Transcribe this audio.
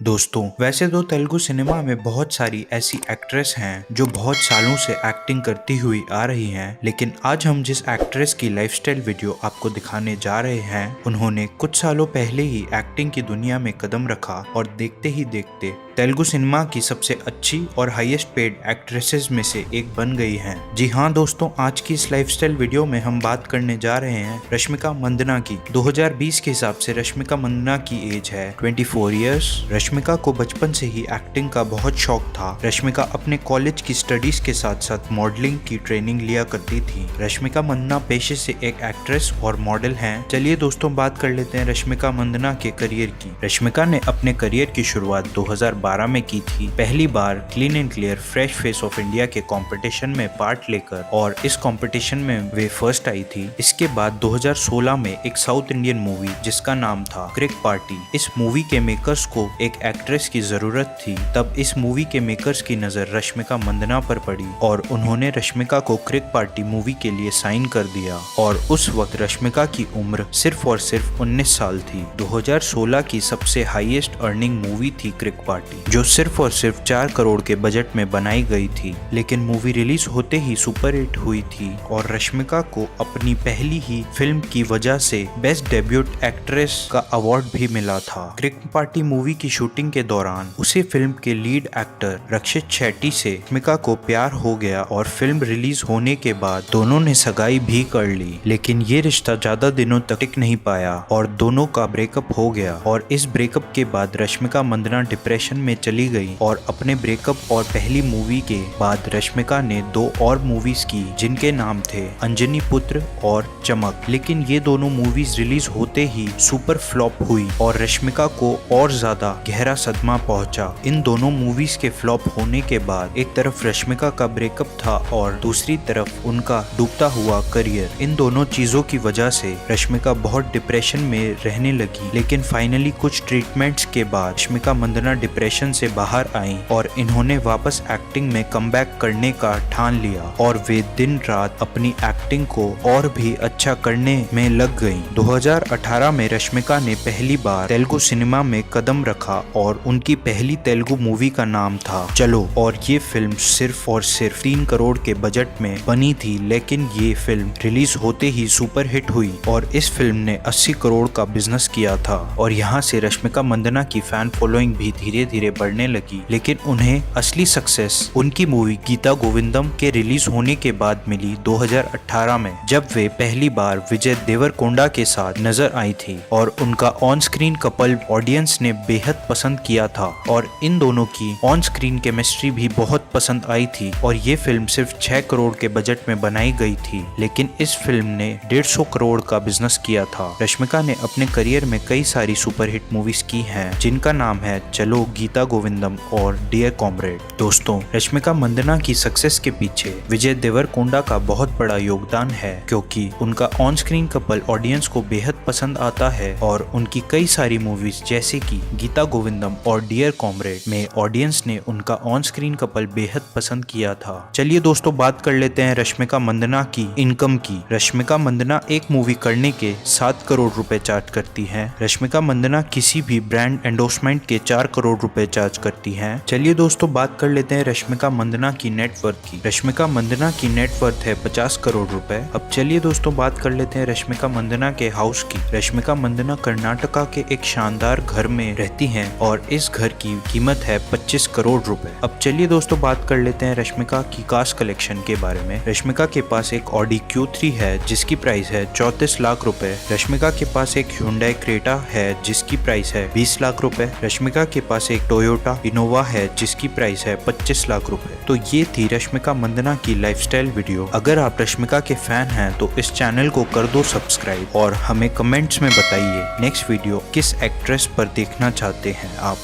दोस्तों, वैसे तो तेलुगु सिनेमा में बहुत सारी ऐसी एक्ट्रेस हैं जो बहुत सालों से एक्टिंग करती हुई आ रही हैं, लेकिन आज हम जिस एक्ट्रेस की लाइफस्टाइल वीडियो आपको दिखाने जा रहे हैं, उन्होंने कुछ सालों पहले ही एक्टिंग की दुनिया में कदम रखा और देखते ही देखते तेलुगु सिनेमा की सबसे अच्छी और हाईएस्ट पेड एक्ट्रेसेस में से एक बन गई हैं। जी हाँ दोस्तों, आज की इस लाइफस्टाइल वीडियो में हम बात करने जा रहे हैं रश्मिका मंदाना की। 2020 के हिसाब से रश्मिका मंदाना की एज है 24 इयर्स। रश्मिका को बचपन से ही एक्टिंग का बहुत शौक था। रश्मिका अपने कॉलेज की स्टडीज के साथ साथ मॉडलिंग की ट्रेनिंग लिया करती थी। रश्मिका मंदाना पेशे से एक एक्ट्रेस और मॉडल हैं। चलिए दोस्तों, बात कर लेते हैं रश्मिका मंदाना के करियर की। रश्मिका ने अपने करियर की शुरुआत 2012 में की थी, पहली बार clean and clear fresh face of India के कंपटीशन में पार्ट लेकर, और इस कंपटीशन में वे फर्स्ट आई थी। इसके बाद 2016 में एक साउथ इंडियन मूवी जिसका नाम था क्रिक पार्टी। इस मूवी के मेकर्स को एक एक्ट्रेस की जरूरत थी। तब इस मूवी के मेकर्स की नजर रश्मिका मंदाना पर पड़ी और उन्होंने रश्मिका को क्रिक पार्टी मूवी के लिए साइन कर दिया, और उस वक्त रश्मिका की उम्र सिर्फ और सिर्फ 19 साल थी। 2016 की सबसे हाईएस्ट अर्निंग मूवी थी क्रिक पार्टी, जो सिर्फ और सिर्फ 4 करोड़ के बजट में बनाई गई थी, लेकिन मूवी रिलीज होते ही सुपर हिट हुई थी और रश्मिका को अपनी पहली ही फिल्म की वजह से बेस्ट डेब्यूट एक्ट्रेस का अवार्ड भी मिला था। क्रिक पार्टी मूवी की शूटिंग के दौरान उसी फिल्म के लीड एक्टर रक्षित शेट्टी से रश्मिका को प्यार हो गया और फिल्म रिलीज होने के बाद दोनों ने सगाई भी कर ली, लेकिन ये रिश्ता ज्यादा दिनों तक टिक नहीं पाया और दोनों का ब्रेकअप हो गया। और इस ब्रेकअप के बाद रश्मिका मंदाना डिप्रेशन में चली गई और अपने ब्रेकअप और पहली मूवी के बाद रश्मिका ने 2 और मूवीज की, जिनके नाम थे अंजनी पुत्र और चमक, लेकिन ये दोनों मूवीज रिलीज होते ही सुपर फ्लॉप हुई और रश्मिका को और ज्यादा गहरा सदमा पहुंचा। इन दोनों मूवीज के फ्लॉप होने के बाद एक तरफ रश्मिका का ब्रेकअप था और दूसरी तरफ उनका डूबता हुआ करियर। इन दोनों चीजों की वजह से रश्मिका बहुत डिप्रेशन में रहने लगी, लेकिन फाइनली कुछ ट्रीटमेंट्स के बाद रश्मिका मंदाना डिप्रेशन से बाहर आई और इन्होंने वापस एक्टिंग में कमबैक करने का ठान लिया और वे दिन रात अपनी एक्टिंग को और भी अच्छा करने में लग गईं। 2018 में रश्मिका ने पहली बार तेलुगु सिनेमा में कदम रखा और उनकी पहली तेलुगु मूवी का नाम था चलो, और ये फिल्म सिर्फ और सिर्फ 3 करोड़ के बजट में बनी थी, लेकिन ये फिल्म रिलीज होते ही सुपर हिट हुई और इस फिल्म ने 80 करोड़ का बिजनेस किया था। और यहाँ से रश्मिका मंदाना की फैन फॉलोइंग भी धीरे धीरे बढ़ने लगी, लेकिन उन्हें असली सक्सेस उनकी मूवी गीता गोविंदम के रिलीज होने के बाद मिली 2018 में, जब वे पहली बार विजय देवरकोंडा के साथ नजर आई थी और उनका ऑन स्क्रीन कपल ऑडियंस ने बेहद पसंद किया था और इन दोनों की ऑन स्क्रीन केमिस्ट्री भी बहुत पसंद आई थी। और ये फिल्म सिर्फ 6 करोड़ के बजट में बनाई गई थी, लेकिन इस फिल्म ने 150 करोड़ का बिजनेस किया था। रश्मिका ने अपने करियर में कई सारी सुपरहिट मूवीज की हैं, जिनका नाम है चलो, गीता गोविंदम और डियर कॉमरेड। दोस्तों, रश्मिका मंदाना की सक्सेस के पीछे विजय देवरकोंडा का बहुत बड़ा योगदान है, क्योंकि उनका ऑन स्क्रीन कपल ऑडियंस को बेहद पसंद आता है और उनकी कई सारी मूवीज जैसे कि गीता गोविंदम और डियर कॉमरेड में ऑडियंस ने उनका ऑन स्क्रीन कपल बेहद पसंद किया था। चलिए दोस्तों, बात कर लेते हैं रश्मिका मंदाना की इनकम की। रश्मिका मंदाना एक मूवी करने के 7 करोड़ रुपए चार्ज करती हैं। रश्मिका मंदाना किसी भी ब्रांड एंडोर्समेंट के 4 करोड़ रुपए चार्ज करती हैं। चलिए दोस्तों, बात कर लेते हैं रश्मिका मंदाना की नेटवर्थ की। रश्मिका मंदाना की नेटवर्थ है 50 करोड़ रुपए। अब चलिए दोस्तों, बात कर लेते हैं रश्मिका मंदाना के हाउस की। रश्मिका मंदाना कर्नाटका के एक शानदार घर में रहती हैं और इस घर की कीमत है 25 करोड़ रुपए। अब चलिए दोस्तों, बात कर लेते हैं रश्मिका की कार्स कलेक्शन के बारे में। रश्मिका के पास एक ऑडी Q3 है जिसकी प्राइस है 34 लाख रुपए। रश्मिका के पास एक Hyundai क्रेटा है जिसकी प्राइस है 20 लाख रुपए। रश्मिका के पास एक टोयोटा इनोवा है जिसकी प्राइस है 25 लाख रुपए। तो ये थी रश्मिका मंदाना की लाइफस्टाइल वीडियो। अगर आप रश्मिका के फैन हैं तो इस चैनल को कर दो सब्सक्राइब और हमें कमेंट्स में बताइए नेक्स्ट वीडियो किस एक्ट्रेस पर देखना चाहते हैं आप।